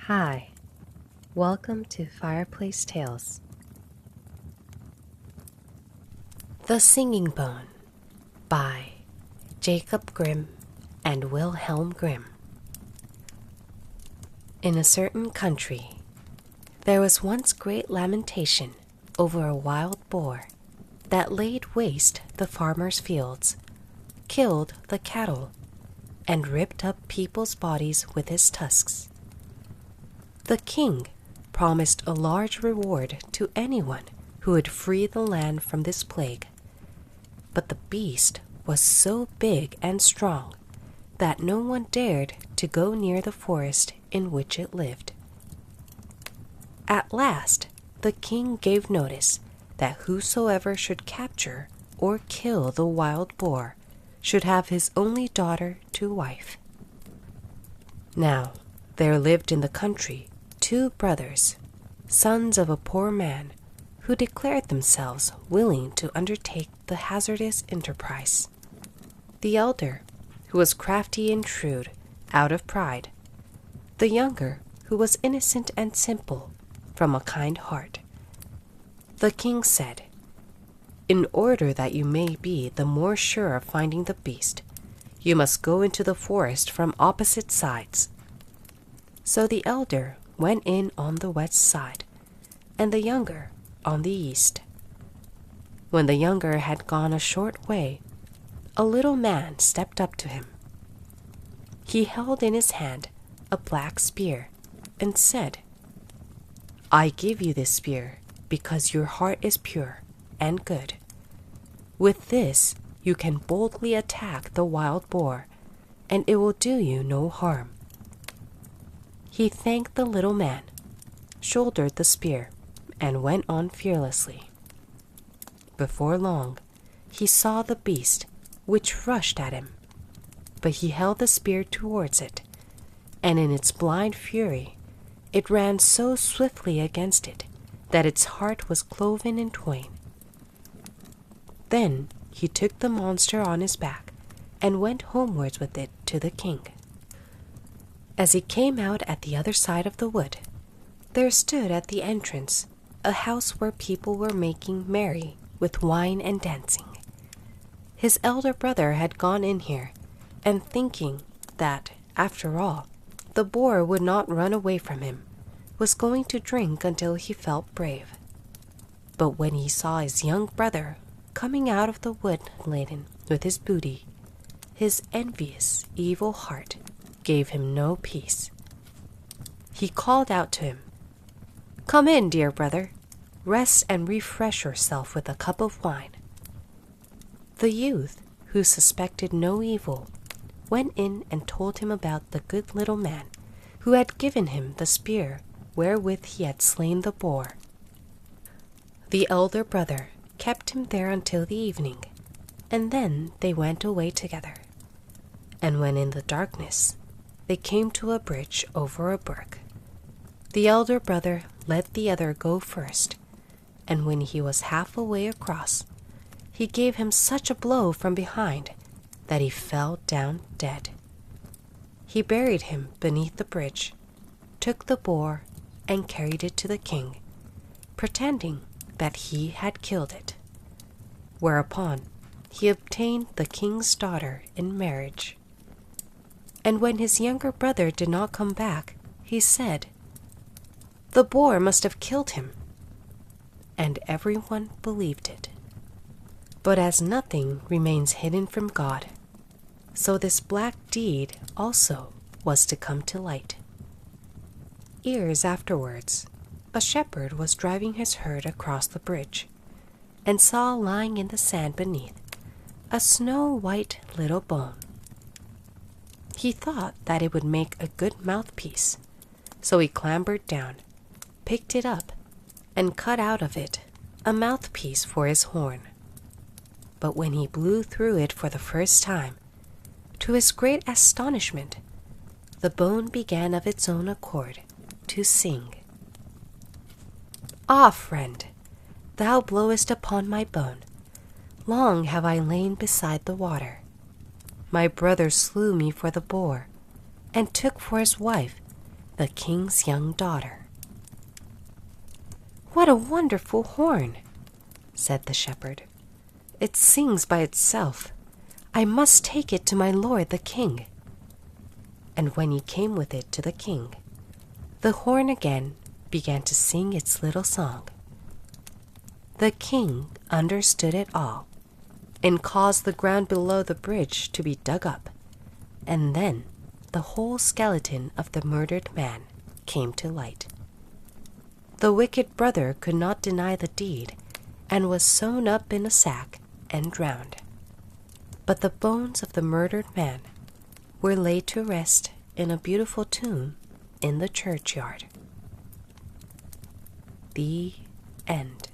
Hi, welcome to Fireplace Tales. The Singing Bone by Jacob Grimm and Wilhelm Grimm. In a certain country, there was once great lamentation over a wild boar that laid waste the farmers' fields, killed the cattle, and ripped up people's bodies with his tusks. The king promised a large reward to anyone who would free the land from this plague, but the beast was so big and strong that no one dared to go near the forest in which it lived. At last, the king gave notice that whosoever should capture or kill the wild boar should have his only daughter to wife. Now, there lived in the country 2 brothers, sons of a poor man, who declared themselves willing to undertake the hazardous enterprise. The elder, who was crafty and shrewd, out of pride. The younger, who was innocent and simple, from a kind heart. The king said, "In order that you may be the more sure of finding the beast, you must go into the forest from opposite sides." So the elder went in on the west side, and the younger on the east. When the younger had gone a short way, a little man stepped up to him. He held in his hand a black spear and said, "I give you this spear because your heart is pure and good. With this you can boldly attack the wild boar, and it will do you no harm." He thanked the little man, shouldered the spear, and went on fearlessly. Before long, he saw the beast, which rushed at him, but he held the spear towards it, and in its blind fury, it ran so swiftly against it that its heart was cloven in twain. Then he took the monster on his back and went homewards with it to the king. As he came out at the other side of the wood, there stood at the entrance a house where people were making merry with wine and dancing. His elder brother had gone in here, and thinking that, after all, the boar would not run away from him, was going to drink until he felt brave. But when he saw his young brother coming out of the wood laden with his booty, his envious, evil heart gave him no peace. He called out to him, "Come in, dear brother. Rest and refresh yourself with a cup of wine." The youth, who suspected no evil, went in and told him about the good little man who had given him the spear wherewith he had slain the boar. The elder brother kept him there until the evening, and then they went away together. And when in the darkness they came to a bridge over a brook, the elder brother let the other go first, and when he was half way across, he gave him such a blow from behind that he fell down dead. He buried him beneath the bridge, took the boar, and carried it to the king, pretending that he had killed it. Whereupon he obtained the king's daughter in marriage. And when his younger brother did not come back, he said, "The boar must have killed him." And everyone believed it. But as nothing remains hidden from God, so this black deed also was to come to light. Years afterwards, a shepherd was driving his herd across the bridge, and saw lying in the sand beneath a snow-white little bone. He thought that it would make a good mouthpiece, so he clambered down, picked it up, and cut out of it a mouthpiece for his horn. But when he blew through it for the first time, to his great astonishment, the bone began of its own accord to sing. "Ah, friend, thou blowest upon my bone. Long have I lain beside the water. My brother slew me for the boar, and took for his wife the king's young daughter. "What a wonderful horn," said the shepherd. "It sings by itself. I must take it to my lord the king." And when he came with it to the king, the horn again began to sing its little song. The king understood it all, and caused the ground below the bridge to be dug up, and then the whole skeleton of the murdered man came to light. The wicked brother could not deny the deed, and was sewn up in a sack and drowned. But the bones of the murdered man were laid to rest in a beautiful tomb in the churchyard. The end.